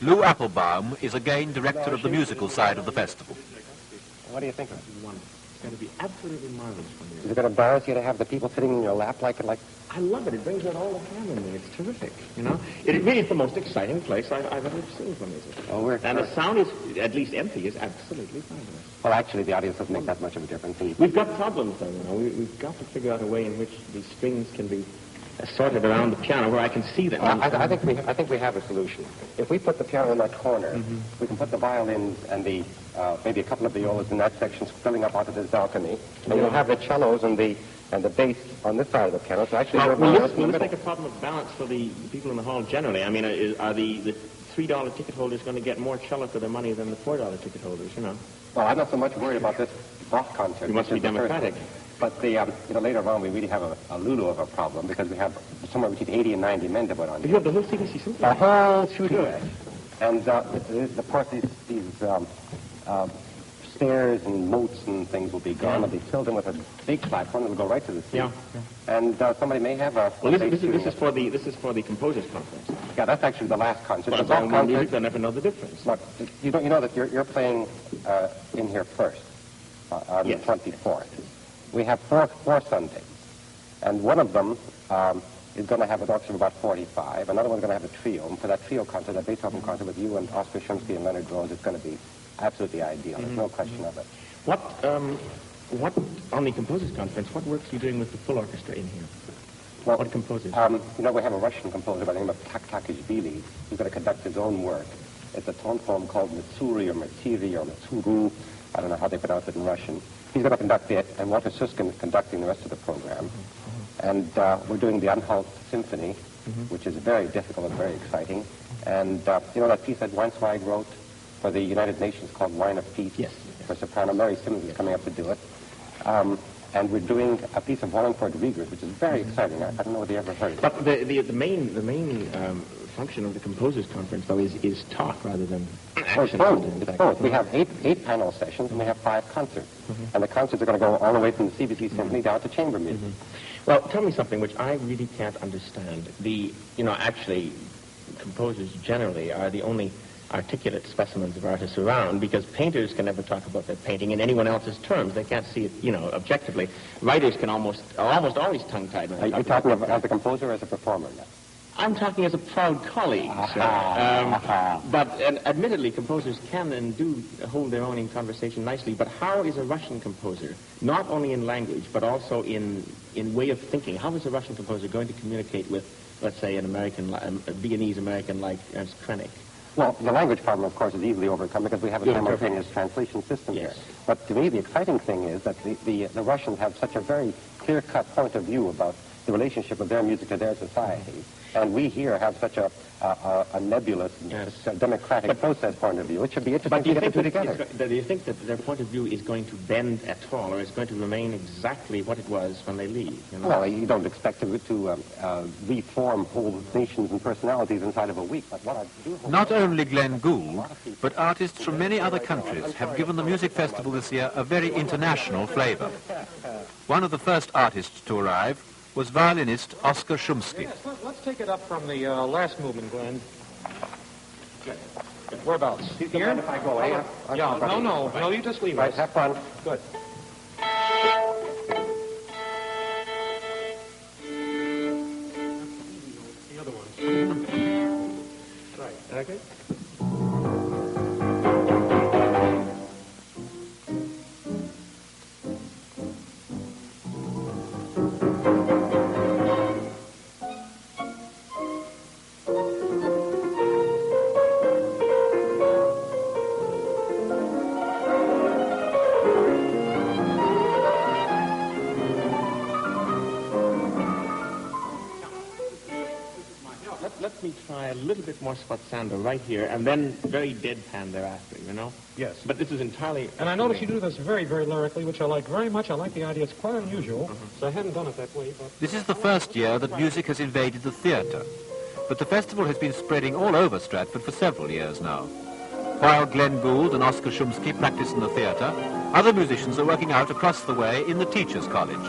Lou Applebaum is again director of the musical side of the festival. What do you think of it? It's going to be absolutely marvelous for me. Is it going to embarrass you to have the people sitting in your lap like... I love it. It brings out all the fun in me. It's terrific, you know. It really is the most exciting place I've ever seen for music. Oh, and the sound is, at least empty, is absolutely fabulous. Well, actually, the audience doesn't make that much of a difference. We've got problems, though, you know. We've got to figure out a way in which these strings can be assorted around the piano where I can see them. Well, I think we have a solution. If we put the piano in that corner, we can put the violins and the maybe a couple of violas in that section spilling up onto this balcony, and you'll have the cellos and the bass on this side of the piano. So actually, will this make a problem of balance for the people in the hall generally? I mean, are the $3 ticket holders going to get more cello for their money than the $4 ticket holders? You know. Well, I'm not so much worried about this Bach concert. You must be democratic. But later on, we really have a Lulu of a problem because we have somewhere between 80 and 90 men to put on. You have the whole CBC Symphony? The whole shooting match. And, of course, these stairs and moats and things will be gone. They'll be filled in with a big platform that will go right to the sea. Yeah. And somebody may have a... Well, this is for the composers' conference. Yeah, that's actually the last concert. Well, the Bach concert, music, they'll never know the difference. Look, you know that you're playing in here first on the 24th. We have four Sundays, and one of them is going to have an orchestra of about 45. Another one's going to have a trio, and for that trio concert, that Beethoven concert with you and Oscar Shumsky and Leonard Rose, it's going to be absolutely ideal. There's no question of it. What on the composers' conference? What works are you doing with the full orchestra in here? Well, what composers? We have a Russian composer by the name of Taktakishvili who's going to conduct his own work. It's a tone poem called Mitsuri or Mitsiri or Mitsuru. I don't know how they pronounce it in Russian. He's going to conduct it, and Walter Susskind is conducting the rest of the program. And we're doing the Anhalt Symphony, which is very difficult and very exciting. And that piece that Weinzweig wrote for the United Nations called Wine of Peace? Yes. For soprano. Mary Simmons is coming up to do it. And we're doing a piece of Wallingford Riegers, which is very exciting. I don't know whether you ever heard of it. But the main function of the composers' conference, though, is talk rather than action. It's both. We have eight panel sessions, and we have 5 concerts. And the concerts are going to go all the way from the CBC Symphony down to chamber music. Well, tell me something which I really can't understand. Actually, composers generally are the only articulate specimens of artists around, because painters can never talk about their painting in anyone else's terms. They can't see it, objectively. Writers can almost always tongue-tied. Are you talking as a composer or as a performer now? I'm talking as a proud colleague, sir. But admittedly, composers can and do hold their own in conversation nicely. But how is a Russian composer, not only in language, but also in way of thinking, how is a Russian composer going to communicate with, let's say, a Viennese American like Ernst Krenek? Well, the language problem, of course, is easily overcome because we have a simultaneous translation system here. But to me, the exciting thing is that the Russians have such a very clear-cut point of view about the relationship of their music to their society. And we here have such a nebulous, democratic process point of view. It should be interesting to get the two together. Do you think that their point of view is going to bend at all, or is going to remain exactly what it was when they leave? Well, you don't expect to reform whole nations and personalities inside of a week. But what I do hope... Not only Glenn Gould, but artists from many other countries have given the music festival this year a very international flavor. One of the first artists to arrive was violinist Oscar Shumsky. Yes, let's take it up from the last movement, Glenn. Whereabouts? Here? If I go, eh? No, you just leave Right, us. have fun. Good. The other one. Right. Okay. Let me try a little bit more sforzando right here, and then very deadpan thereafter, Yes. But this is entirely... And I notice you do this very, very lyrically, which I like very much. I like the idea. It's quite unusual, so I hadn't done it that way. But This is the first year that music has invaded the theatre, but the festival has been spreading all over Stratford for several years now. While Glenn Gould and Oscar Shumsky practice in the theatre, other musicians are working out across the way in the Teachers' College.